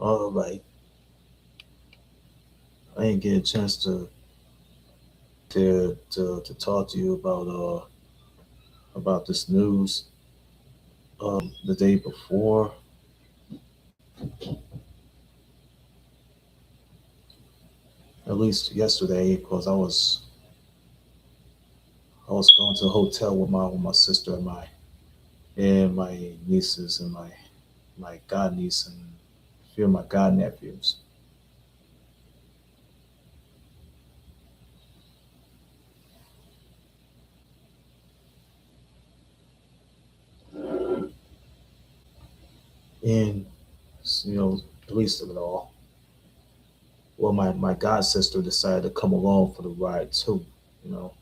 Like I didn't get a chance to talk to you about this news the day before. At least yesterday, because I was going to a hotel with my sister and my nieces and my god niece and a few of my god nephews. And you know, the least of it all, well, my god sister decided to come along for the ride too. You know,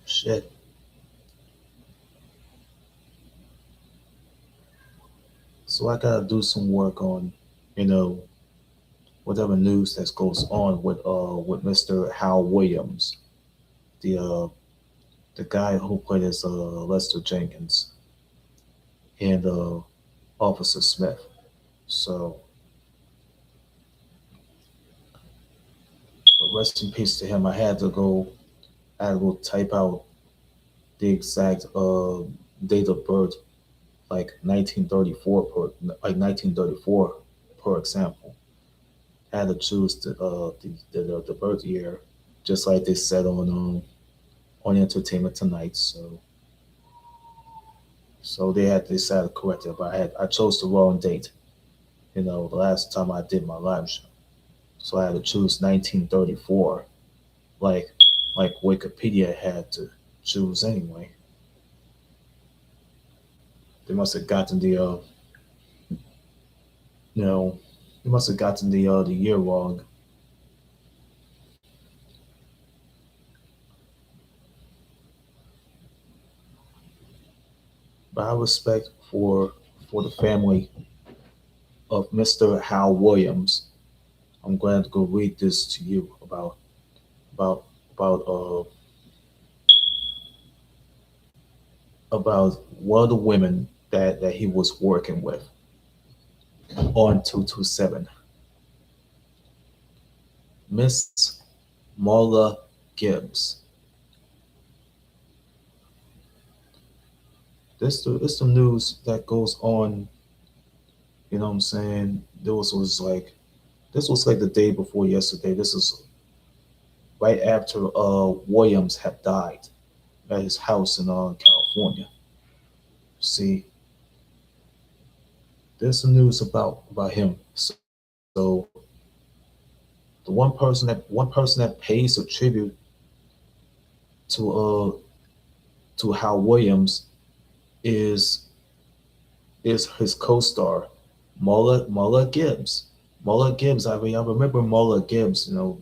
shit. So I gotta do some work on, you know, whatever news that goes on with Mr. Hal Williams, the uh the guy who played as Lester Jenkins and Officer Smith. So, but rest in peace to him. I had to go type out the exact date of birth, like 1934 like 1934, for example. I had to choose the birth year, just like they said on Entertainment Tonight. So they had to decide to correct it, but I chose the wrong date. You know, the last time I did my live show, so I had to choose 1934, like Wikipedia had to choose anyway. They must have gotten you know, they must have gotten the year wrong. But I respect for the family of Mr. Hal Williams. I'm glad to go read this to you about about about one of the women that he was working with on 227. Miss Marla Gibbs. This the news that goes on. You know what I'm saying? This was like the day before yesterday. This is right after Williams had died at his house in California. See, there's some news about him. So the one person that pays a tribute to Hal Williams is his co-star Marla Gibbs. Marla Gibbs. I mean, I remember Marla Gibbs. The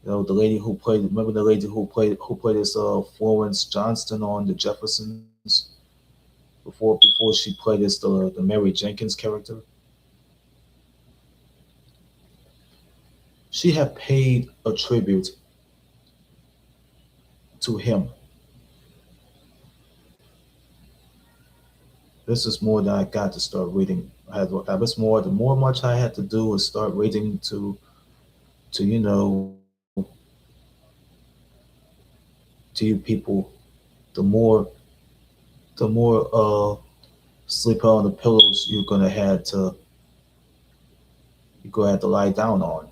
lady who played. Remember the lady who played as Florence Johnston on The Jeffersons before she played as the Mary Jenkins character. She had paid a tribute to him. This is more that I got to start reading. I was more the more much I had to do was start reading to to you people. The more the more sleep on the pillows you're gonna have to lie down on.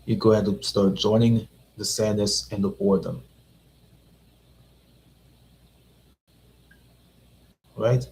You're gonna have to start joining the sadness and the boredom, right?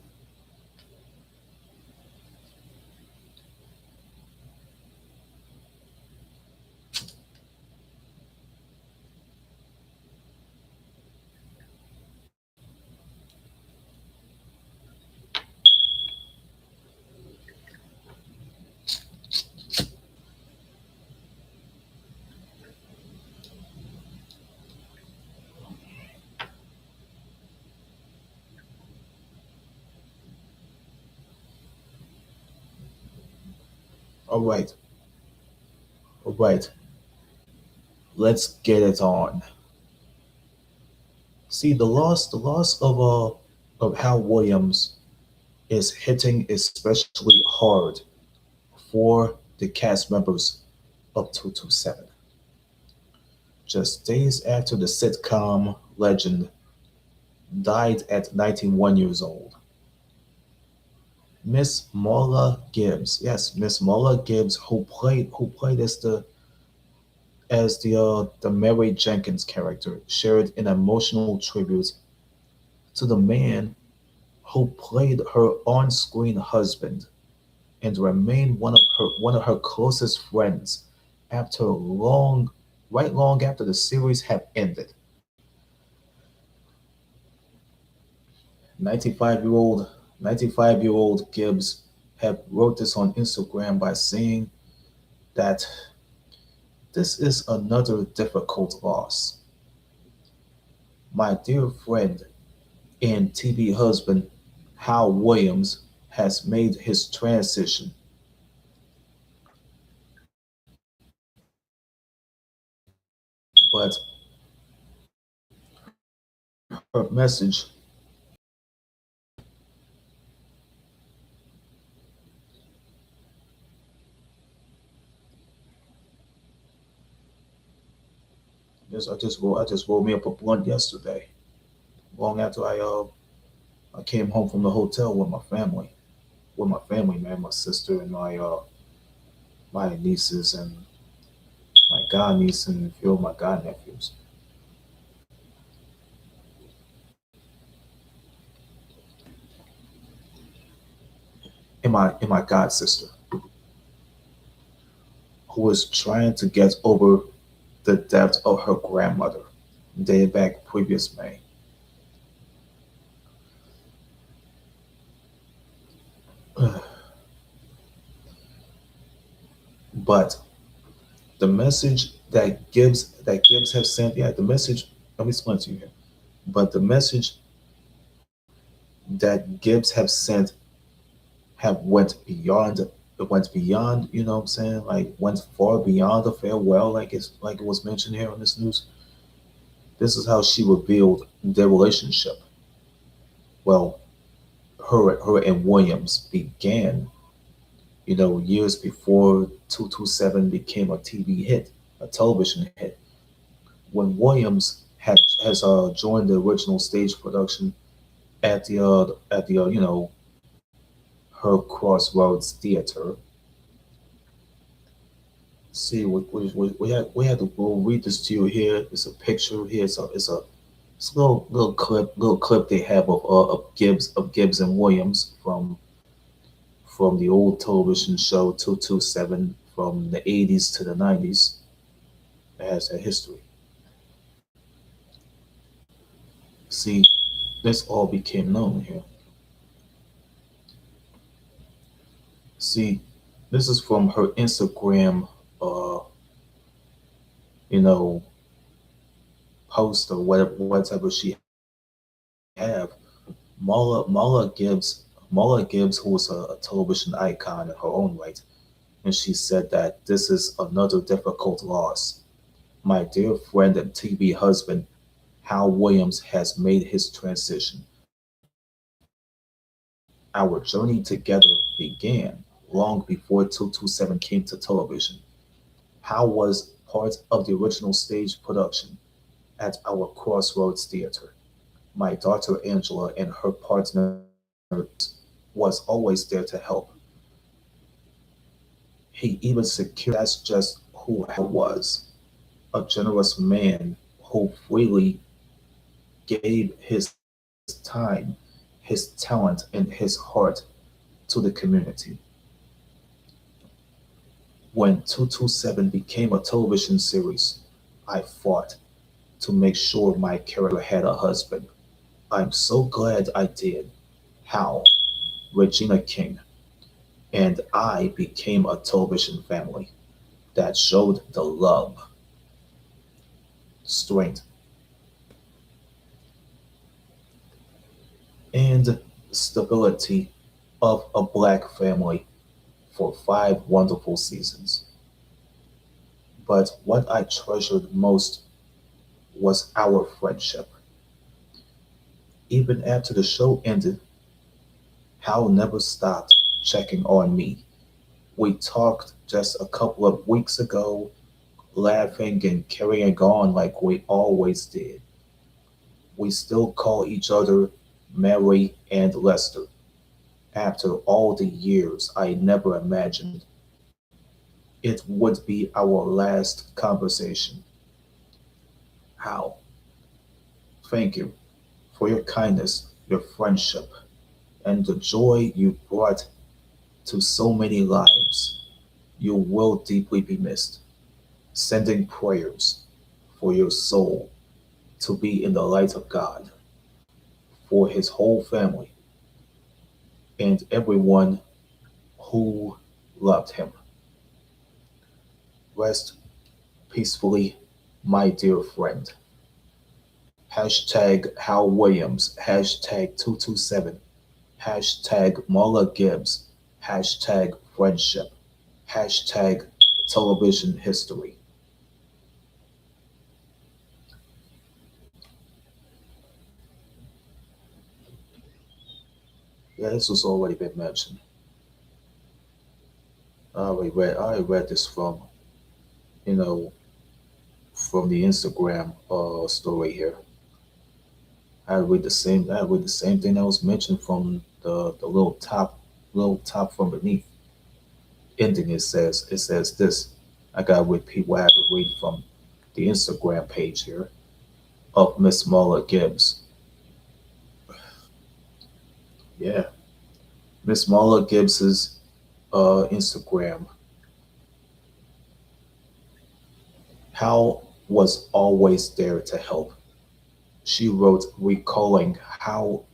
All right, all right. Let's get it on. See, the loss of Hal Williams is hitting especially hard for the cast members of 227. Just days after the sitcom legend died at 91 years old, Miss Marla Gibbs, yes, Miss Marla Gibbs, who played as the Mary Jenkins character, shared an emotional tribute to the man who played her on-screen husband and remained one of her closest friends after long right long after the series had ended. 95-year-old 95-year-old Gibbs had wrote this on Instagram by saying that this is another difficult loss. My dear friend and TV husband Hal Williams has made his transition, but her message, yes, I just rolled me up a blunt yesterday, long after I came home from the hotel with my family, man, my sister and my nieces and my god niece and a few of my god nephews, and my god sister, who was trying to get over the death of her grandmother, dated back previous May. But the message that Gibbs have sent, yeah, the message. Let me explain to you here. But the message that Gibbs have sent have went beyond, you know what I'm saying? Like went far beyond a farewell, like it was mentioned here on this news. This is how she revealed their relationship. Well, her and Williams began, years before 227 became a TV hit, a television hit. When Williams has joined the original stage production at the her Crossroads Theater. See, we had to we'll read this to you here. It's a picture here. It's a little clip they have of Gibbs and Williams from the old television show 227 from the 80s to the 90s. It has a history. See, this all became known here. See, this is from her Instagram, uh, you know, post or whatever she have. Mala Gibbs, who was a television icon in her own right, and she said that this is another difficult loss. My dear friend and TV husband, Hal Williams, has made his transition. Our journey together began long before 227 came to television. Hal was part of the original stage production at our Crossroads Theater. My daughter Angela and her partner was always there to help. He even secured that's just who Hal was, a generous man who freely gave his time, his talent, and his heart to the community. When 227 became a television series, I fought to make sure my character had a husband. I'm so glad I did. How? Regina King and I became a television family that showed the love, strength, and stability of a black family for 5 wonderful seasons. But what I treasured most was our friendship. Even after the show ended, Hal never stopped checking on me. We talked just a couple of weeks ago, laughing and carrying on like we always did. We still call each other Mary and Lester. After all the years, I never imagined it would be our last conversation. Hal, thank you for your kindness, your friendship, and the joy you brought to so many lives. You will deeply be missed. Sending prayers for your soul to be in the light of God, for his whole family, and everyone who loved him. Rest peacefully, my dear friend. Hashtag Hal Williams, hashtag 227, hashtag MARLA GIBBS, hashtag friendship, hashtag television history. Yeah, this was already been mentioned. I already read this from, you know, from the Instagram story here. I read the same thing that was mentioned from the little top from beneath. Ending it says this. I gotta repeat what I had to read from the Instagram page here of Miss Marla Gibbs. Yeah, Miss Marla Gibbs's Instagram. Hal was always there to help. She wrote recalling how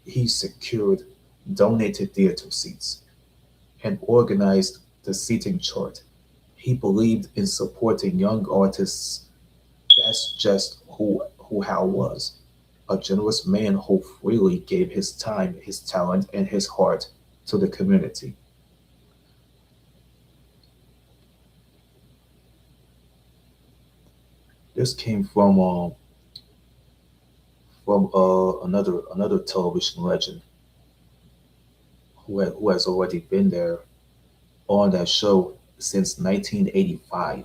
he secured donated theater seats and organized the seating chart. He believed in supporting young artists. That's just who Hal was. A generous man who freely gave his time, his talent, and his heart to the community. This came from another television legend who has already been there on that show since 1985,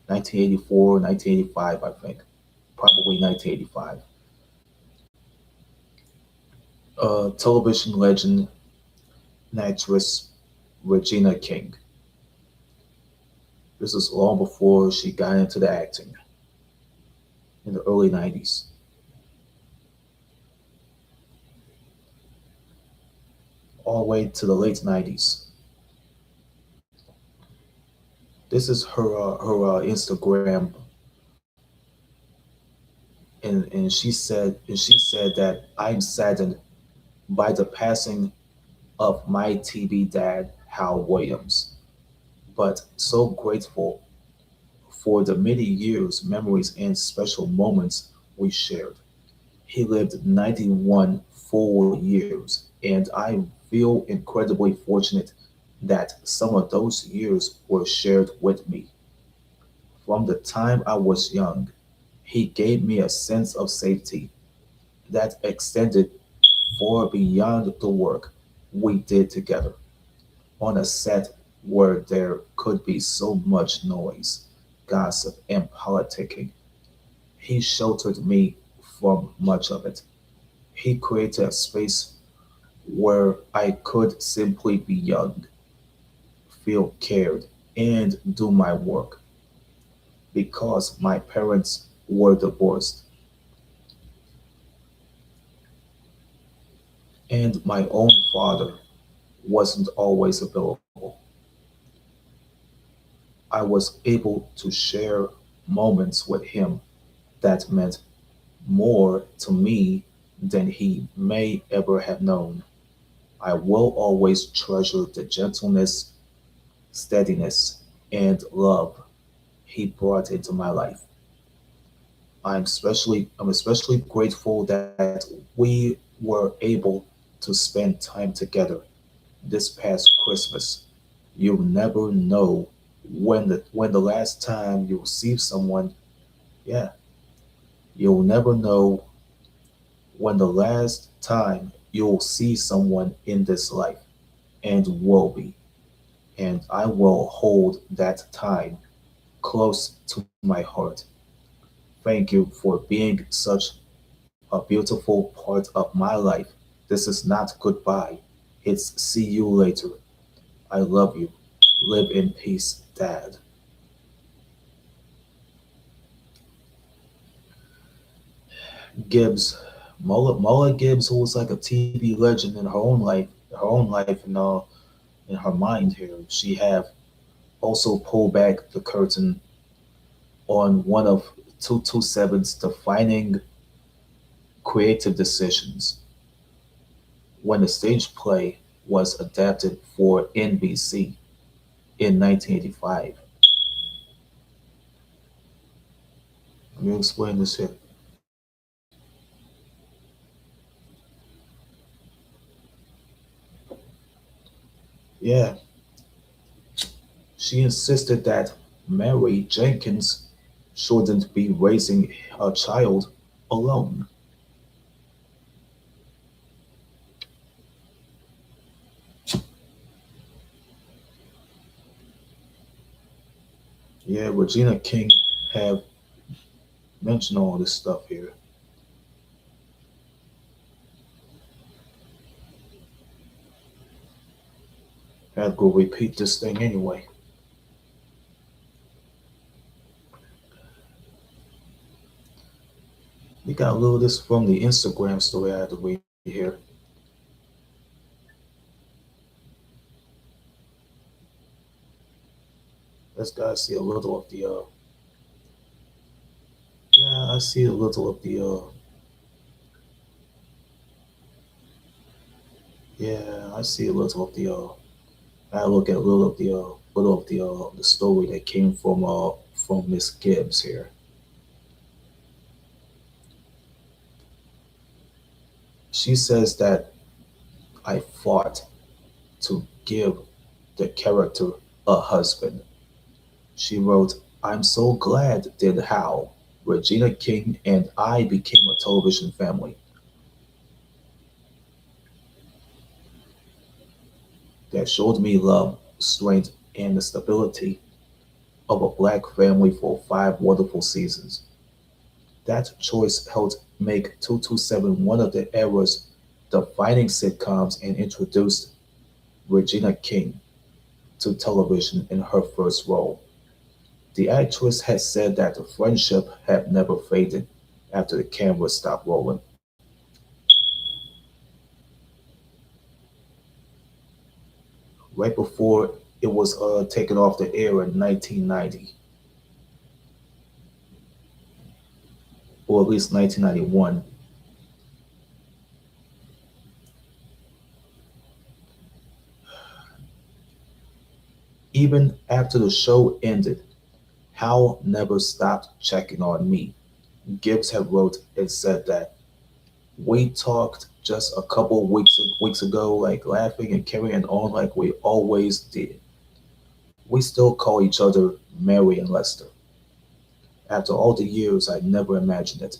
1984, 1985, I think, probably 1985. Television legend and actress Regina King. This is long before she got into the acting in the early 90s, all the way to the late 90s. This is her Instagram, and she said that I'm saddened by the passing of my TV dad, Hal Williams, but so grateful for the many years, memories, and special moments we shared. He lived 91 full years, and I feel incredibly fortunate that some of those years were shared with me. From the time I was young, he gave me a sense of safety that extended far beyond the work we did together on a set where there could be so much noise, gossip, and politicking. He sheltered me from much of it. He created a space where I could simply be young, feel cared, and do my work. Because my parents were divorced and my own father wasn't always available, I was able to share moments with him that meant more to me than he may ever have known. I will always treasure the gentleness, steadiness, and love he brought into my life. I'm especially grateful that we were able to spend time together this past Christmas. You never know When the last time you'll see someone, yeah, you'll never know when the last time you'll see someone in this life, and will be. And I will hold that time close to my heart. Thank you for being such a beautiful part of my life. This is not goodbye. It's see you later. I love you. Live in peace, Dad. Gibbs, Mola Gibbs, who was like a TV legend in her own life, in her mind here. She have also pulled back the curtain on one of 227's defining creative decisions when the stage play was adapted for NBC in 1985. Let me explain this here. Yeah, she insisted that Mary Jenkins shouldn't be raising a child alone. Yeah, Regina King have mentioned all this stuff here. I had to go repeat this thing anyway. We got a little of this from the Instagram story I had to read here. Let's guys see a little of the yeah, I see a little of the yeah, I see a little of the I look at a little of the story that came from Miss Gibbs here. She says that I fought to give the character a husband. She wrote, I'm so glad did how Regina King and I became a television family that showed me love, strength, and the stability of a black family for 5 wonderful seasons. That choice helped make 227 one of the era's defining sitcoms and introduced Regina King to television in her first role. The actress has said that the friendship had never faded after the camera stopped rolling. Right before it was taken off the air in 1990, or at least 1991. Even after the show ended, Hal never stopped checking on me. Gibbs had wrote and said that we talked just a couple weeks ago, like laughing and carrying on like we always did. We still call each other Mary and Lester. After all the years, I never imagined it.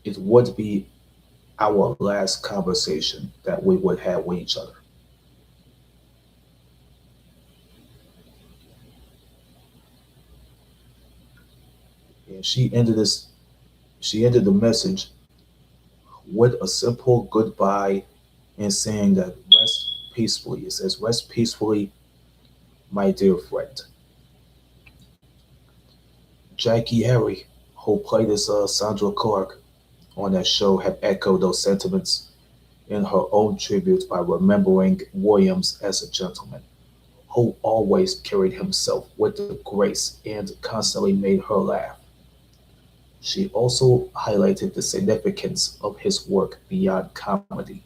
It would be our last conversation that we would have with each other. And she ended the message with a simple goodbye and saying that rest peacefully. It says, rest peacefully, my dear friend. Jackie Harry, who played as Sandra Clark on that show, had echoed those sentiments in her own tribute by remembering Williams as a gentleman who always carried himself with the grace and constantly made her laugh. She also highlighted the significance of his work beyond comedy.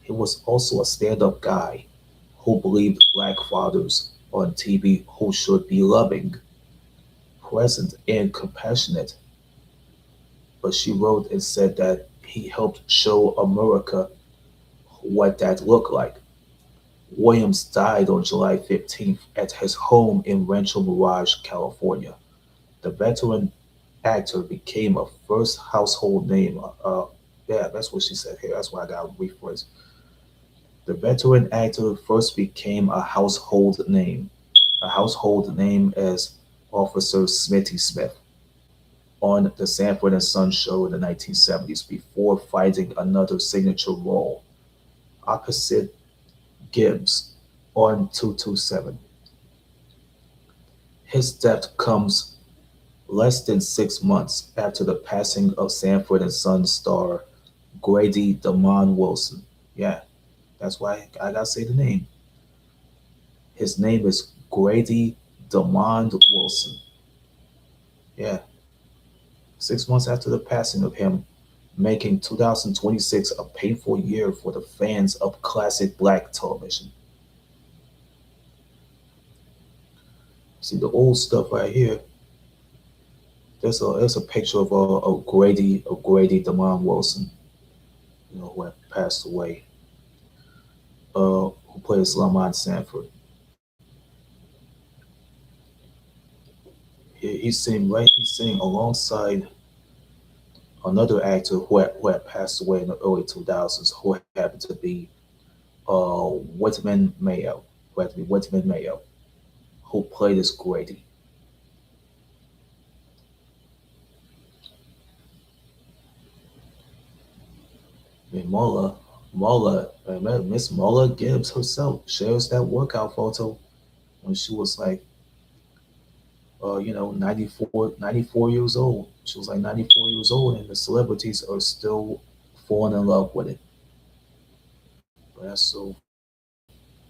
He was also a stand up guy who believed black fathers on TV who should be loving, present, and compassionate. But she wrote and said that he helped show America what that looked like. Williams died on July 15th at his home in Rancho Mirage, California. The veteran actor became a first household name. Yeah, that's what she said here. That's why I got to rephrase. The veteran actor first became a household name as Officer Smitty Smith on the Sanford and Son show in the 1970s before finding another signature role opposite Gibbs on 227. His death comes less than 6 months after the passing of Sanford and Son star Grady Damon Wilson. Yeah, that's why I gotta say the name. His name is Grady Damon Wilson. Yeah, 6 months after the passing of him, making 2026 a painful year for the fans of classic black television. See the old stuff right here. There's a picture of Grady Damon Wilson, who had passed away, who plays Lamont Sanford. He's sitting alongside another actor who had passed away in the early 2000s, who happened to be Whitman Mayo, who played as Grady. I mean, Miss Marla Gibbs herself shares that workout photo when she was like, 94 years old. She was like 94 years old, and the celebrities are still falling in love with it. But that's so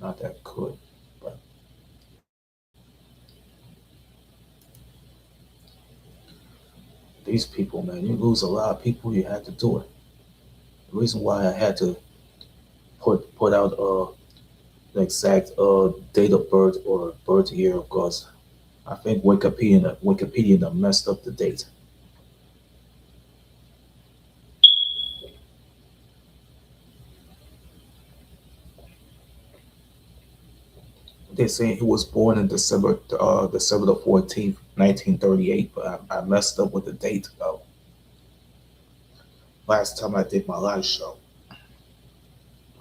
not that good. But these people, man, you lose a lot of people, you had to do it. The reason why I had to put out the exact date of birth or birth year, because I think Wikipedia done messed up the date. They say he was born in December the 14th, 1938, but I messed up with the date though. Last time I did my live show,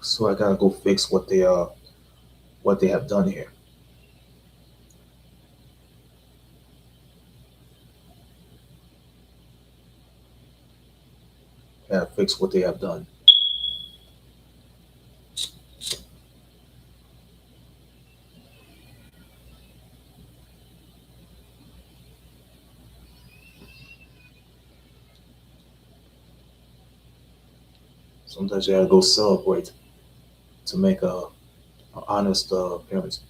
so I gotta go fix what they have done here. Gotta fix what they have done. Sometimes you gotta go celebrate to make a honest appearance.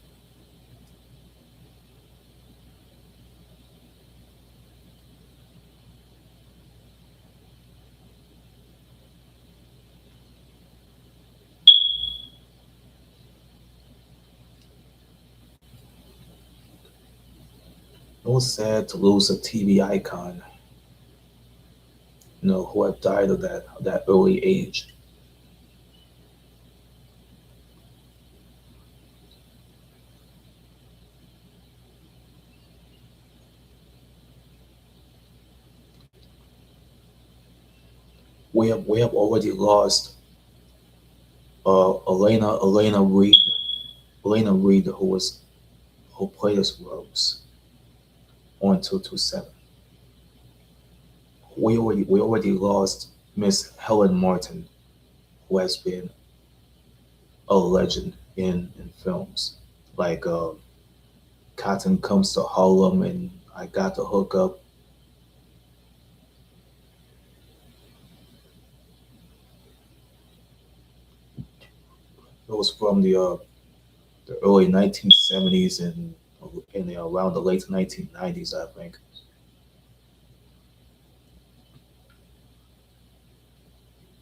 It was sad to lose a TV icon, who had died of that early age. We have already lost Elena Reed, who played as Rose on 227. We already lost Miss Helen Martin, who has been a legend in films like Cotton Comes to Harlem and I Got the Hook Up. It was from the early 1970s and around the late 1990s, I think.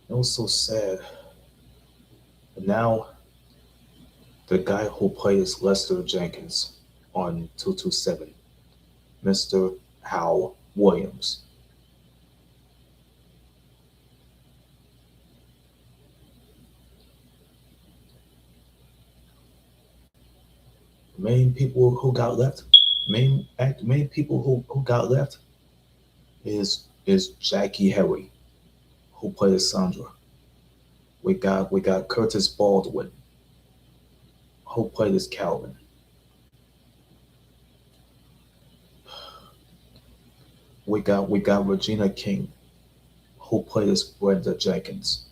It was so sad. And now the guy who plays Lester Jenkins on 227, Mr. Hal Williams. Main people who got left, main people who got left is Jackie Harry, who played Sandra. We got Curtis Baldwin, who played as Calvin. We got Regina King, who played as Brenda Jenkins.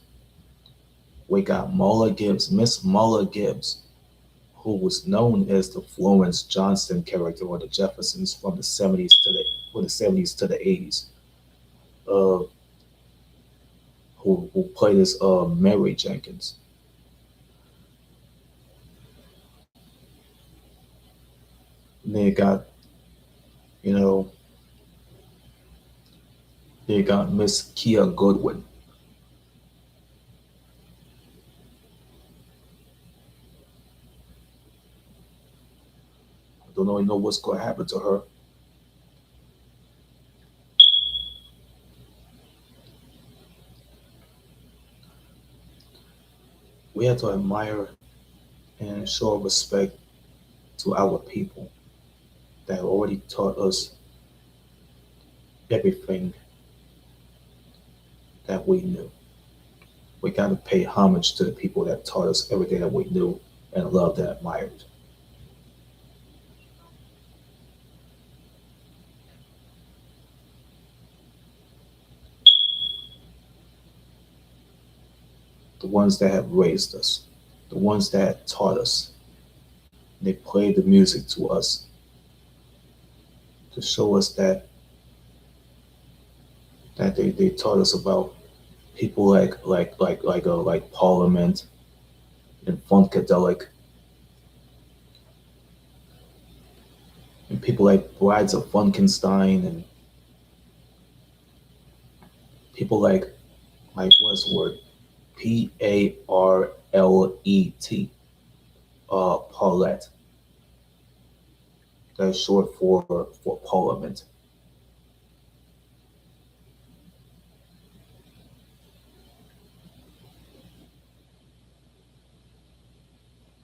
We got Marla Gibbs, Miss Marla Gibbs, who was known as the Florence Johnson character on the Jeffersons from the 70s to the 80s. Uh, who played as Mary Jenkins. And then you know, they got Miss Kia Goodwin. I don't really know what's going to happen to her. We have to admire and show respect to our people that have already taught us everything that we knew. We got to pay homage to the people that taught us everything that we knew and loved and admired. The ones that have raised us, the ones that taught us. They played the music to us to show us that they taught us about people like Parliament and Funkadelic and people like Brides of Funkenstein and people like what's the word, Parlet, Paulette. That's short for Parliament.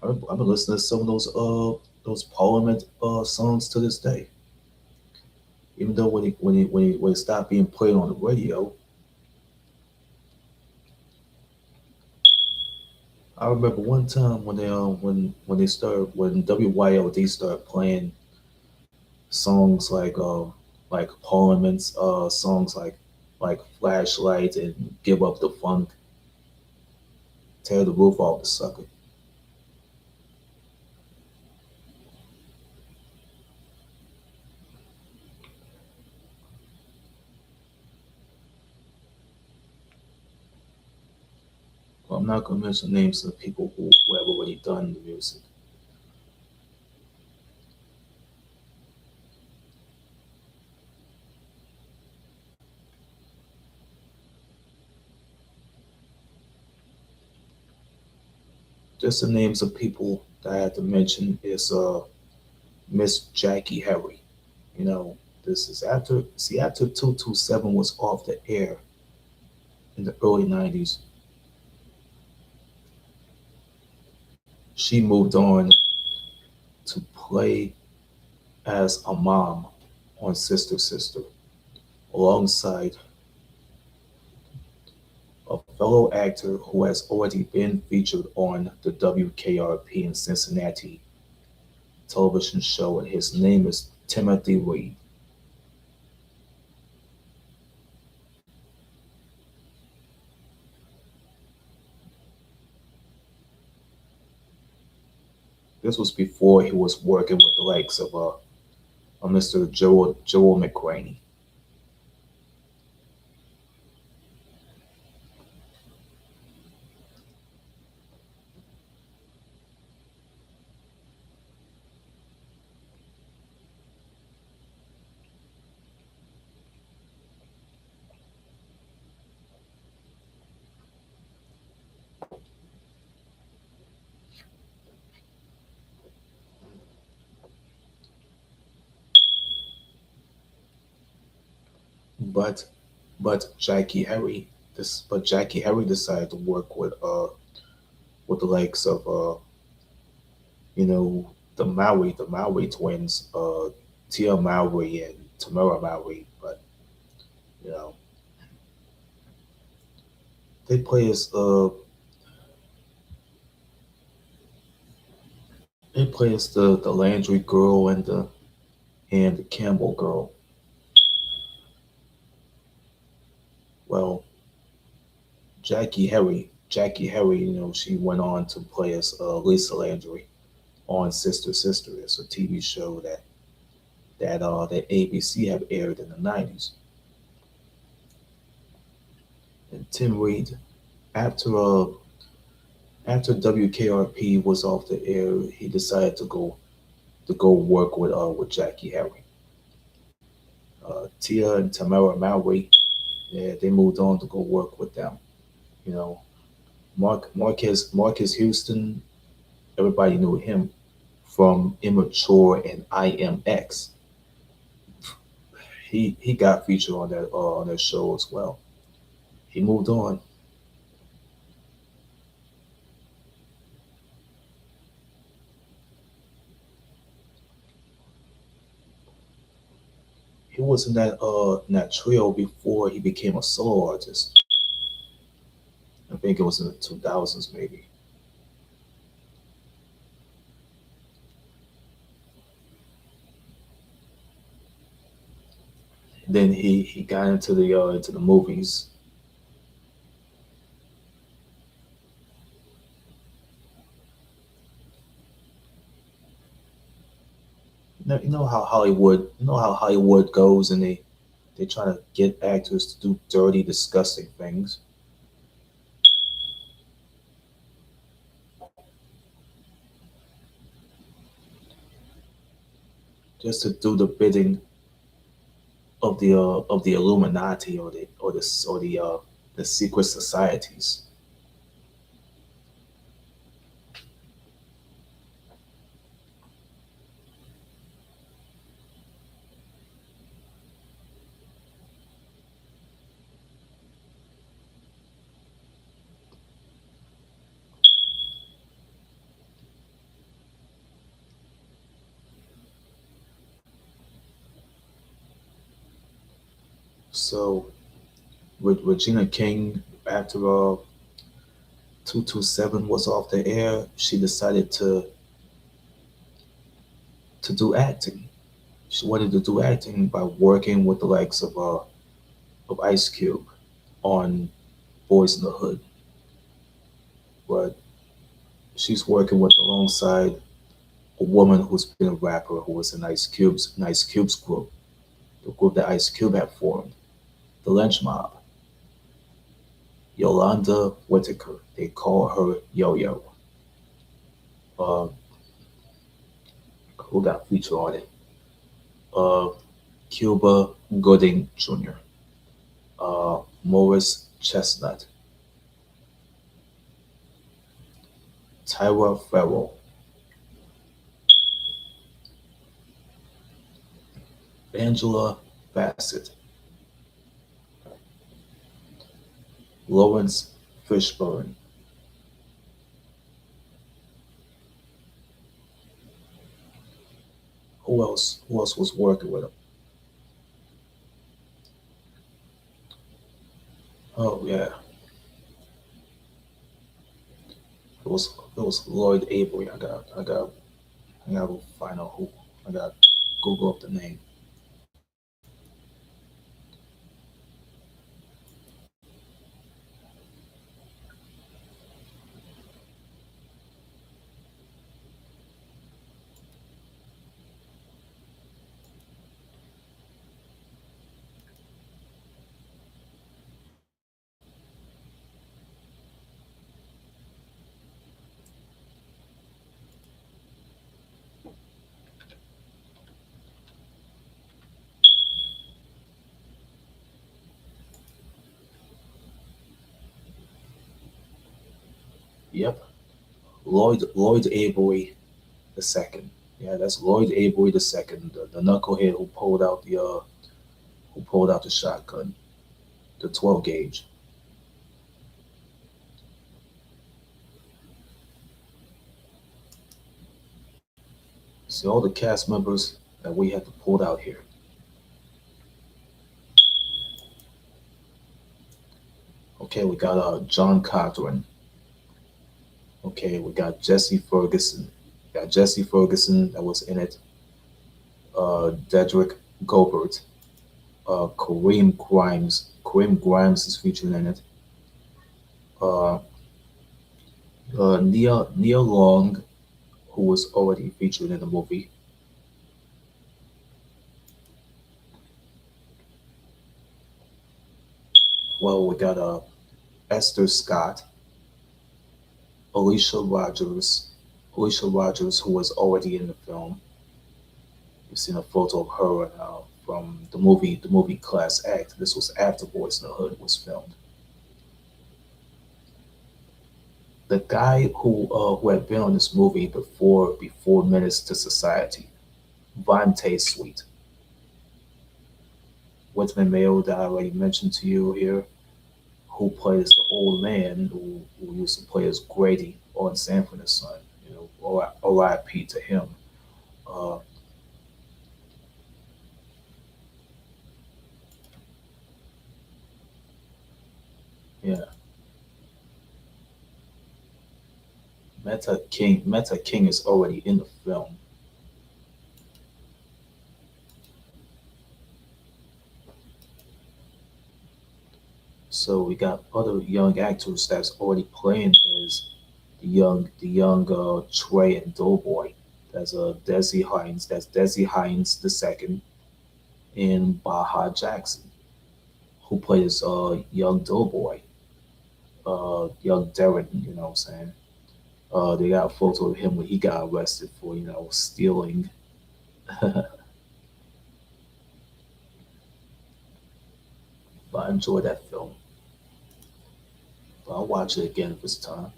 I've been listening to some of those Parliament songs to this day. Even though when it stopped being played on the radio, I remember one time when they started when WYLD started playing songs like Parliament's songs like Flashlight and Give Up the Funk, Tear the Roof Off the Sucker. Well, I'm not gonna mention names of people who have already done the music. Just the names of people that I had to mention is Miss Jackie Harry. You know, this is after 227 was off the air in the early 90s. She moved on to play as a mom on Sister Sister alongside a fellow actor who has already been featured on the WKRP in Cincinnati television show, and his name is Timothy Reed. This was before he was working with the likes of Mr. Joel McCraney. But but Jackie Harry decided to work with the likes of you know the Maui twins, Tia Maui and Tamara Maui, but you know they play as the Landry girl and the Campbell girl. Well, Jackie Harry, she went on to play as Lisa Landry on Sister Sister. It's a TV show that ABC have aired in the '90s. And Tim Reed, after uh, after WKRP was off the air, he decided to go work with Jackie Harry. Tia and Tamara Mowry, yeah, they moved on to go work with them. You know, Marcus Houston, everybody knew him from Immature and IMX. He got featured on that show as well. He moved on. He was in that trio before he became a solo artist. I think it was in the 2000s maybe. Then he got into the movies. You know how Hollywood goes, and they try to get actors to do dirty, disgusting things just to do the bidding of the Illuminati or the secret societies. So with Regina King, after 227 was off the air, she decided to do acting. She wanted to do acting by working with the likes of Ice Cube on Boys in the Hood, but she's working with alongside a woman who's been a rapper who was in Ice Cube's group, the group that Ice Cube had formed, the Lynch Mob, Yolanda Whitaker. They call her Yo Yo. Uh, who got featured on it? Uh, Cuba Gooding Jr., Morris Chestnut, Tyra Farrell, Angela Bassett, Lawrence Fishburne. Who else? Who else was working with him? Oh yeah, it was Lloyd Avery. I got to find out who. I got to Google up the name. Yep, Lloyd Avery the second. Yeah, that's Lloyd Avery the second, the knucklehead who pulled out the shotgun, the 12 gauge. See all the cast members that we had to pull out here. Okay, we got John Cochran. Okay, we got Jesse Ferguson. Got Jesse Ferguson that was in it. Dedrick Gobert. Kareem Grimes. Kareem Grimes is featured in it. Uh, Nia Long, who was already featured in the movie. Well, we got Esther Scott, Alicia Rogers, Alicia Rogers, who was already in the film. You've seen a photo of her from the movie Class Act. This was after Boys in the Hood was filmed. The guy who had been on this movie before Menace to Society, Vontae Sweet, Whitman Mayo that I already mentioned to you here, who plays the old man who used to play as Grady on Sanford and Son. You know, R.I.P. to him. Uh, yeah, Meta King is already in the film. So we got other young actors that's already playing as the young Trey and Doughboy. That's Desi Hines. That's Desi Hines the second, and Baha Jackson, who plays young Doughboy, young Darren. You know what I'm saying? They got a photo of him when he got arrested for stealing. But I enjoyed that film. But I'll watch it again if it's time.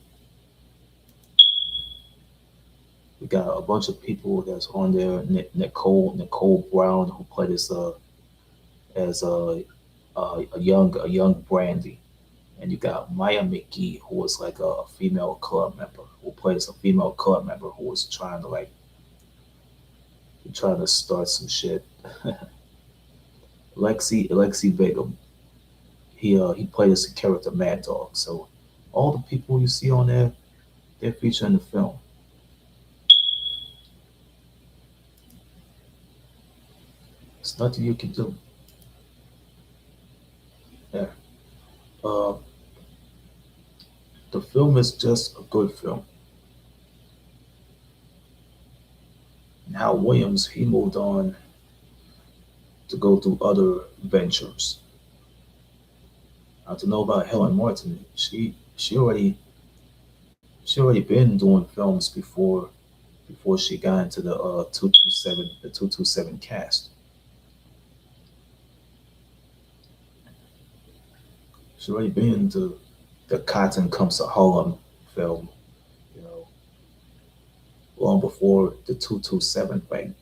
We got a bunch of people that's on there. Nicole Brown, who played as a young Brandy, and you got Maya McGee, who was like a female club member, who plays a female club member who was trying to start some shit. Lexi Bigham, he played as a character Mad Dog. So all the people you see on there, they're featured in the film. There's nothing you can do. Yeah. Uh, the film is just a good film. Now Williams, he moved on to go through other ventures. I don't know about Helen Martin. She already been doing films before she got into the 227 cast. She already been into the Cotton Comes to Harlem film, you know, long before the 227 thing.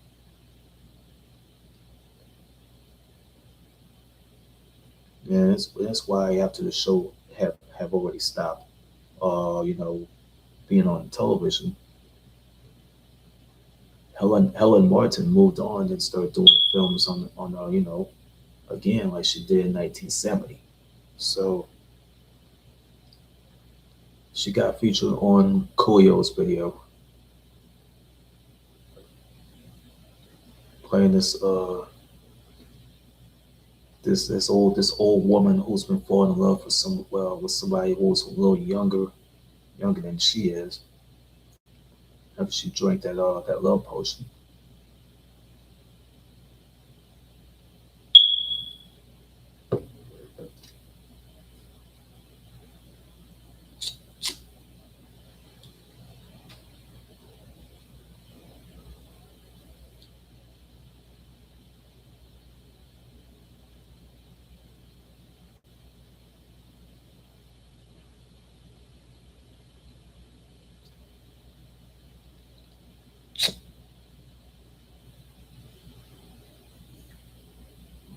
Yeah, that's why after the show have already stopped, being on television. Helen Martin moved on and started doing films on again like she did in 1970. So she got featured on Coolio's video playing this old woman who's been falling in love with somebody who's a little younger than she is after she drank that love potion.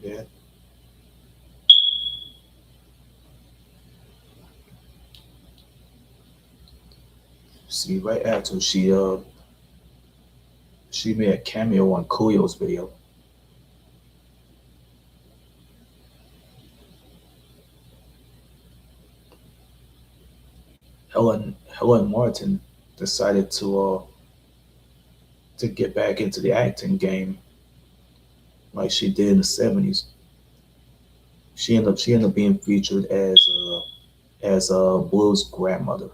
Yeah. See, right after She made a cameo on Coolio's video. Helen Martin decided to get back into the acting game like she did in the '70s. She ended up being featured as Blue's grandmother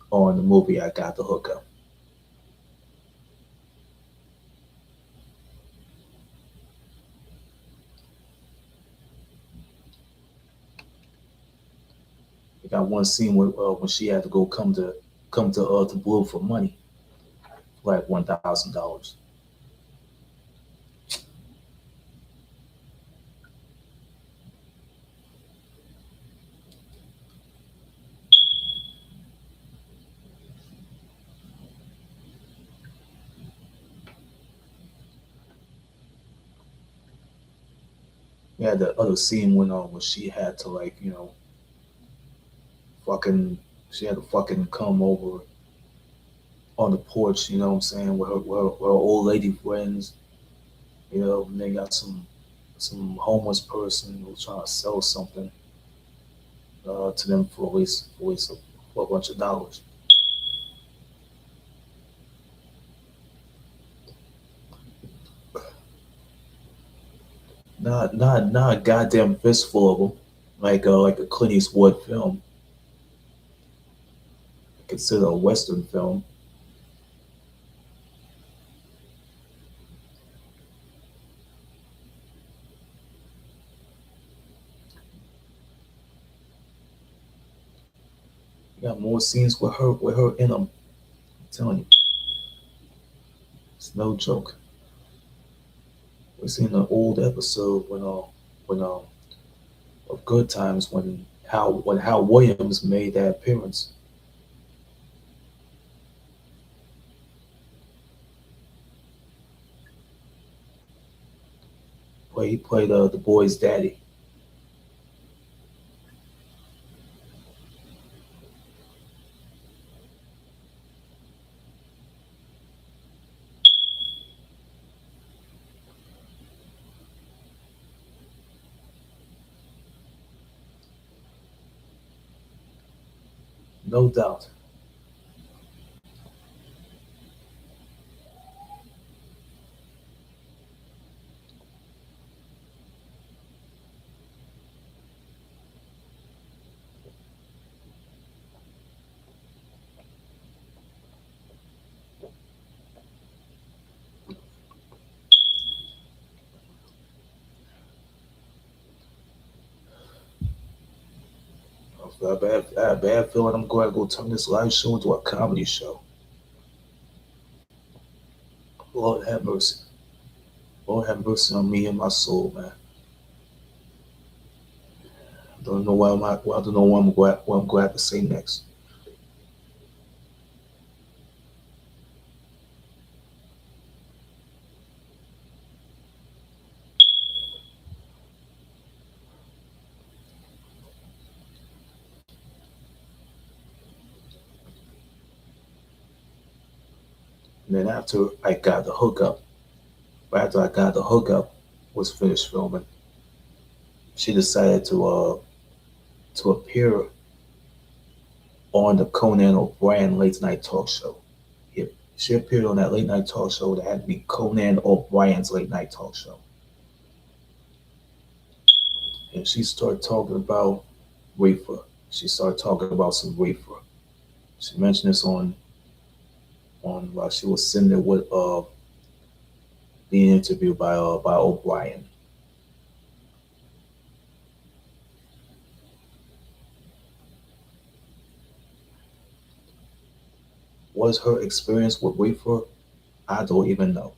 on the movie I Got the Hookup. I got one scene where when she had to go come to Blue for money, like $1,000. We had the other scene when she had to like fucking she had to fucking come over on the porch, you know what I'm saying, with her old lady friends, and they got some homeless person who was trying to sell something to them for a bunch of dollars. Not a goddamn fistful of them, like a Clint Eastwood film, considered a Western film. You got more scenes with her in them. I'm telling you, it's no joke. We seen an old episode when of Good Times when Hal Williams made that appearance. Where he played the boy's daddy. No doubt. I have a bad feeling I'm going to go turn this live show into a comedy show. Lord have mercy. Lord have mercy on me and my soul, man. I don't know I don't know what I'm going to have to say next. And then after I got the hookup was finished filming, she decided to appear on the Conan O'Brien late night talk show. Yep. She appeared on that late night talk show that had to be Conan O'Brien's late night talk show. And she started talking about reefer. She started talking about some reefer. She mentioned this on while she was sitting there with being interviewed by O'Brien. Was her experience with reefer? I don't even know.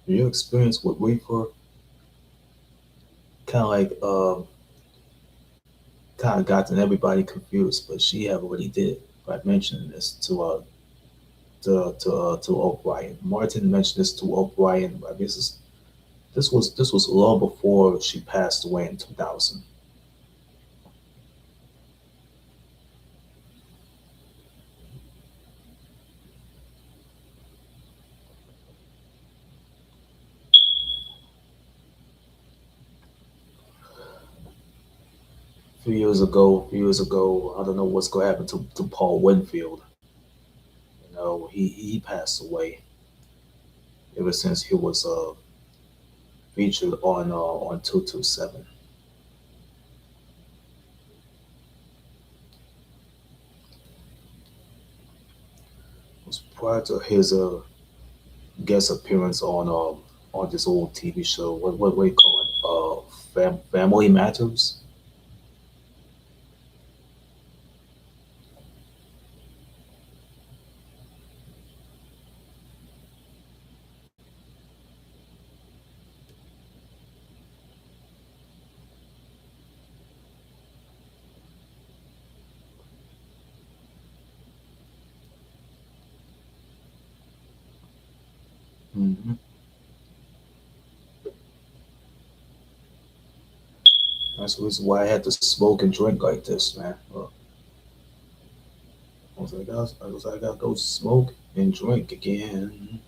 Your experience with reefer kind of like kind of got everybody confused, but she have already did it by mentioning this to O'Brien. Martin mentioned this to O'Brien. I mean, this was long before she passed away in 2000. few years ago, I don't know what's going to happen to Paul Winfield. You know, he passed away ever since he was featured on 227. It was prior to his guest appearance on this old TV show. What do you call it? Family Matters. Hmm. That's the reason why I had to smoke and drink like this, man. I gotta go smoke and drink again.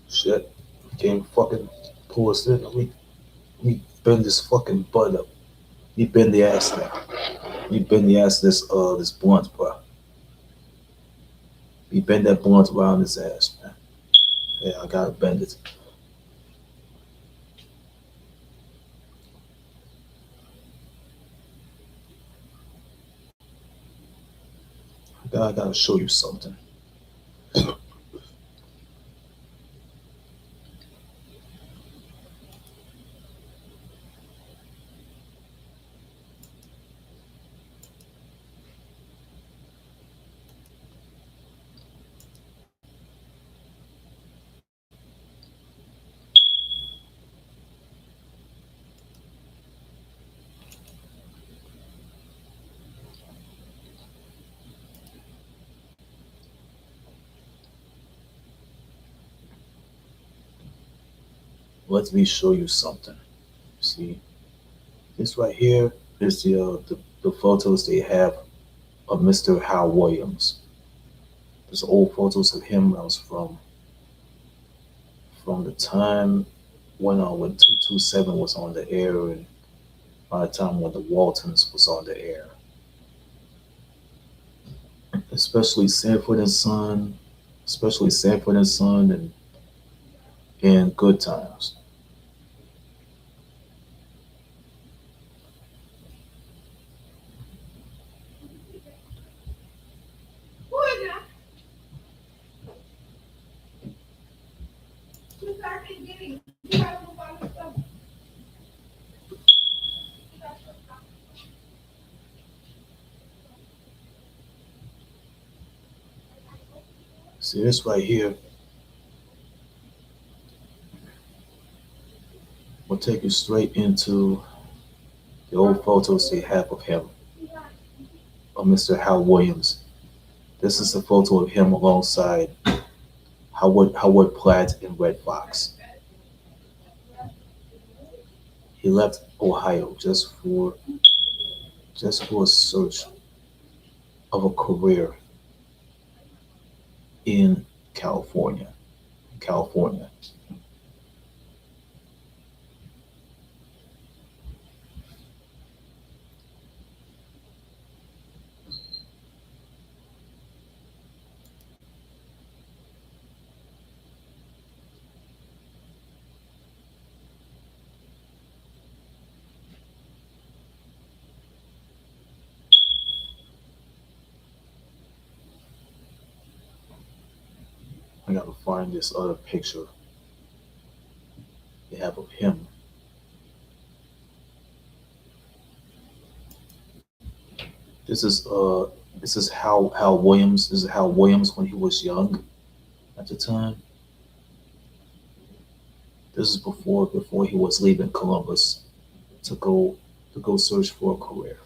Shit, can't fucking pull us in. We bend this fucking butt up. We bend the ass now. We bend the ass this blunt, bro. We bend that blunt around his ass, man. Yeah, I gotta bend it. I gotta show you something. Let me show you something. See, this right here is the photos they have of Mr. Hal Williams. There's old photos of him that was from the time when 227 was on the air and by the time when the Waltons was on the air. Especially Sanford and Son, especially Sanford and Son and Good Times. See this right here will take you straight into the old photos they have of him, of Mr. Hal Williams. This is a photo of him alongside Howard Platt and Red Fox. He left Ohio just for a search of a career in California. California. I gotta find this other picture they have of him. This is Hal Williams. This is Hal Williams when he was young. at the time. This is before he was leaving Columbus to go search for a career.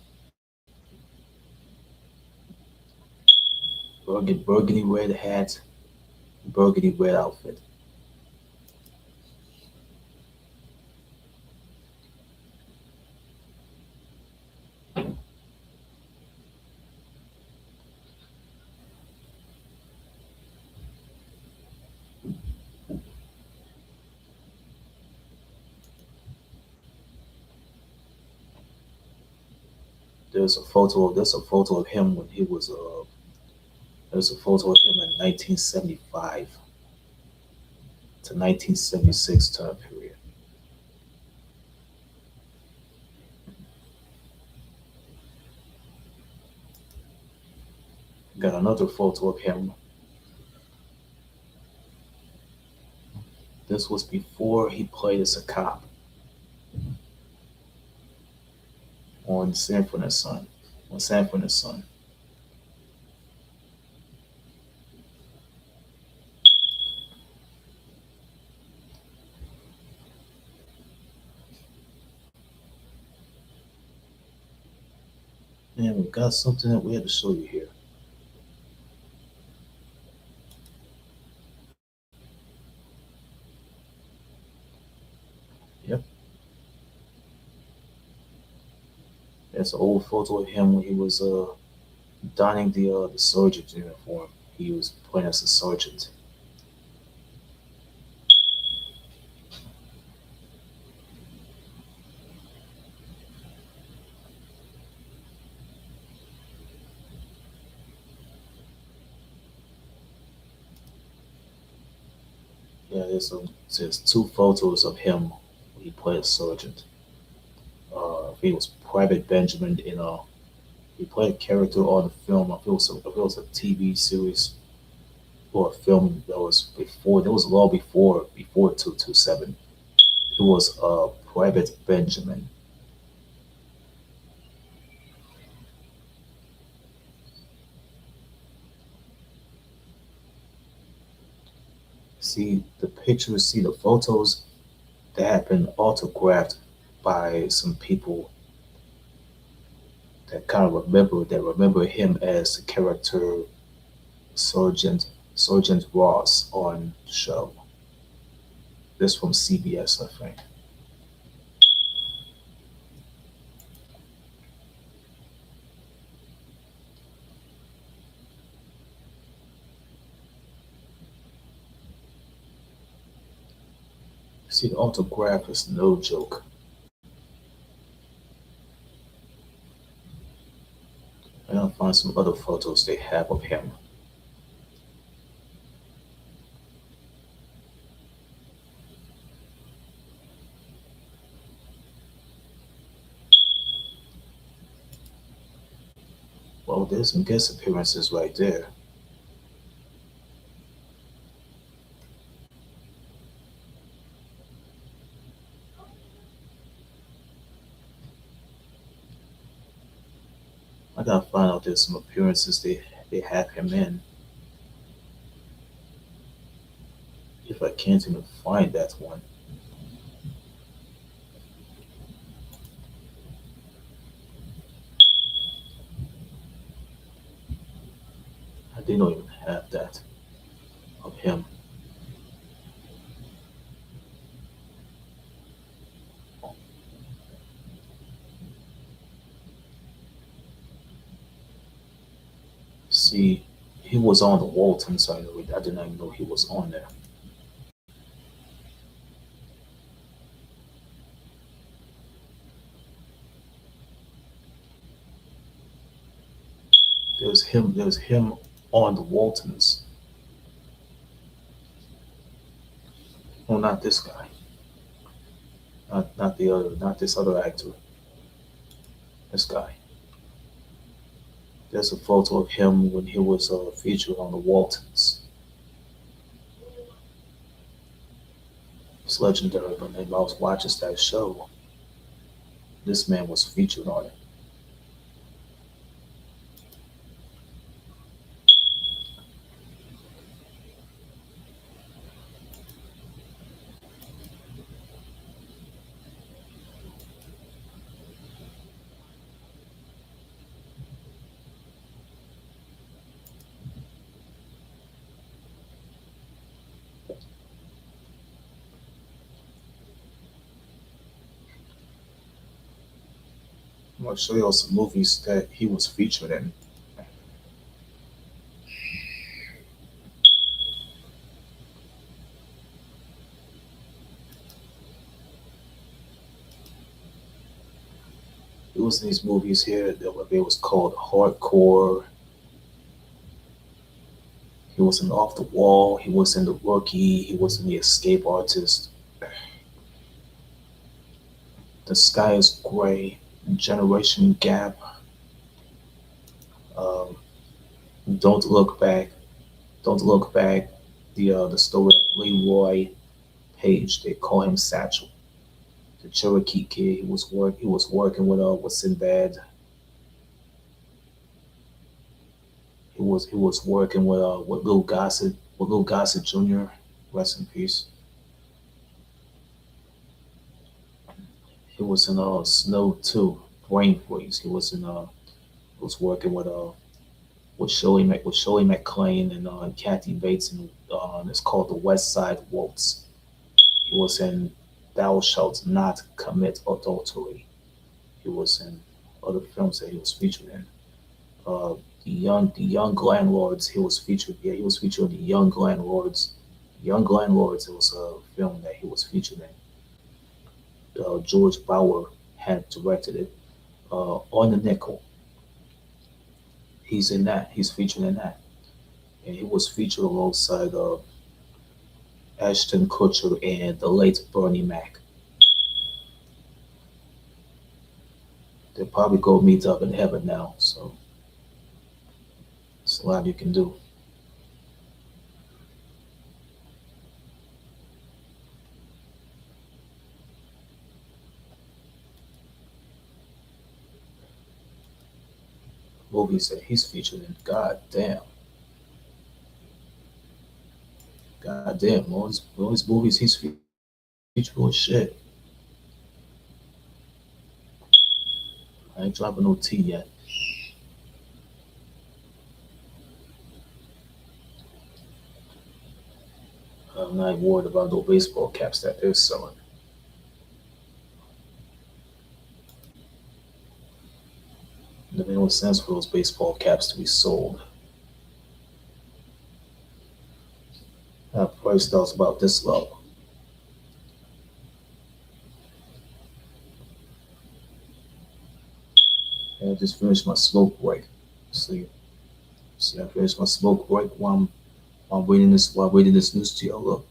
Burgundy red hat, burgundy red outfit. There's a photo of him when he was there's a photo of him in 1975 to 1976 time period. Got another photo of him. This was before he played as a cop on Sanford and Son. On Sanford and Son. And we got something that we had to show you here. Yep. That's an old photo of him when he was donning the sergeant's uniform. He was playing as a sergeant. Yeah, there's two photos of him when he played a sergeant. He was Private Benjamin in a he played a character on a film. If it was a TV series or a film that was before that was long before 227. It was Private Benjamin. See the pictures, see the photos that have been autographed by some people that kind of remember him as the character Sergeant Ross on the show. This from CBS, I think. See, the autograph is no joke. I'm gonna find some other photos they have of him. Well, there's some guest appearances right there. I gotta find out there's some appearances they have him in. If I can't even find that one. I didn't even have that of him. See, he was on the Waltons. I did not even know he was on there. There's him on the Waltons. Oh, not this guy. Not this other actor. This guy. There's a photo of him when he was featured on the Waltons. It's legendary. When I was watching that show, this man was featured on it. I'm gonna show y'all some movies that he was featured in. He was in these movies here that it was called Hardcore. He was in Off the Wall. He was in The Rookie. He was in The Escape Artist. The Sky is Gray. Generation Gap. Um, Don't Look Back. Don't Look Back. The story of Leroy Page. They call him Satchel. The Cherokee Kid. He was working with Sinbad. He was working with Lil Gossett Jr. Rest in peace. He was in Snow too. Brain Freeze. He was working with Shirley MacLaine and Kathy Bates, and it's called The West Side Waltz. He was in Thou Shalt Not Commit Adultery. He was in other films that he was featured in. The Young Landlords. He was featured. Yeah, he was featured in The Young Landlords. Young Landlords. It was a film that he was featured in. George Bauer had directed it. On the Nickel. He's in that. He's featured in that, and he was featured alongside Ashton Kutcher and the late Bernie Mac. They'll probably go meet up in heaven now. So it's a lot you can do. Movies that he's featured in. God damn, all these movies he's featured on shit. I ain't dropping no T yet. I'm not worried about no baseball caps that they're selling. It makes no sense for those baseball caps to be sold at a price that was about this low. And I just finished my smoke break. See, I finished my smoke break while I'm reading this news to y'all. Look,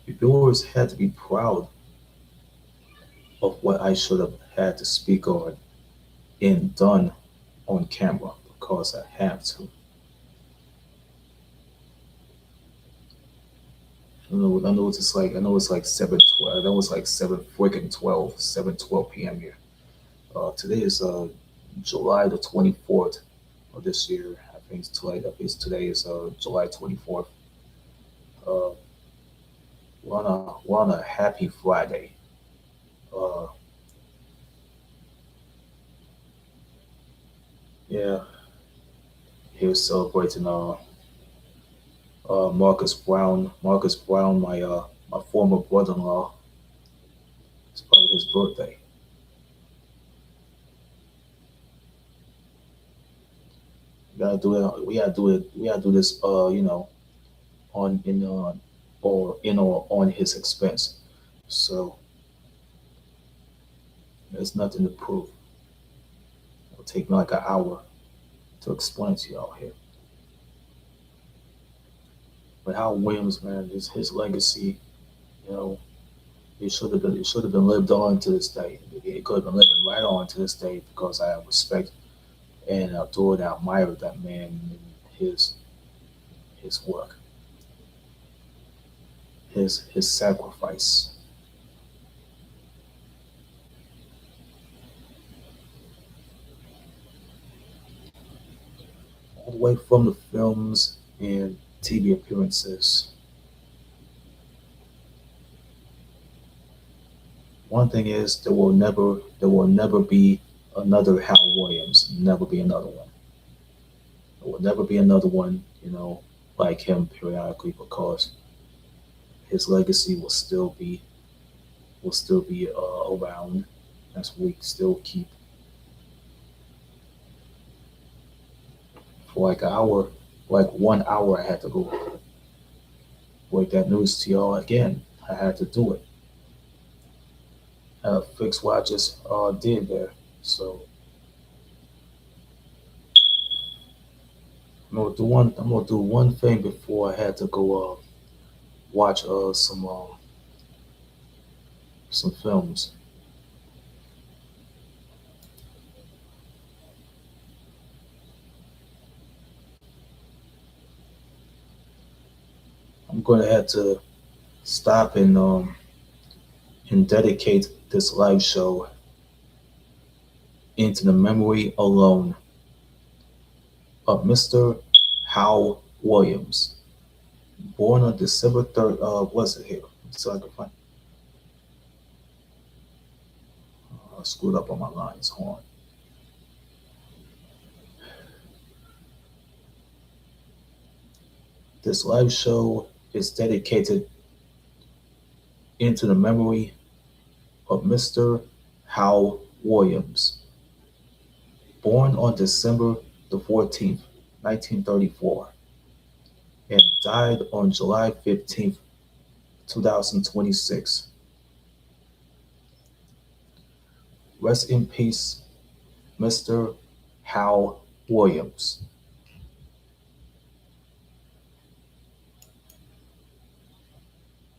your viewers had to be proud of what I should have had to speak on and done on camera because I have to. I know it's just like I know it's like 7:12. I know it's like 7 p.m. here. Today is July the 24th of this year. I think today is July 24th. Uh, we're on a happy Friday. Uh, yeah, he was celebrating Marcus Brown. Marcus Brown, my former brother-in-law. It's probably his birthday. We gotta do it. We gotta do it. We gotta do this. On in or on his expense. So there's nothing to prove. It'll take me like an hour to explain to y'all here. But Hal Williams, man, his legacy, you know, it should have been lived on to this day. It could have been living right on to this day because I respect and adore and admire that man and his work, his sacrifice. All the way from the films and TV appearances. One thing is there will never be another Hal Williams. Never be another one. There will never be another one, like him periodically because his legacy will still be around. As we still keep for like an hour, like 1 hour. I had to go break that news to y'all again. I had to do it. Fix what I just did there. So I'm gonna do one thing before I had to go watch some films. I'm gonna have to stop and dedicate this live show into the memory alone of Mr. Hal Williams, born on December 3rd. Was it here? So I can find. I screwed up on my lines. Hold on. This live show is dedicated into the memory of Mr. Hal Williams, born on December the 14th, 1934, and died on July 15th, 2026. Rest in peace, Mr. Hal Williams.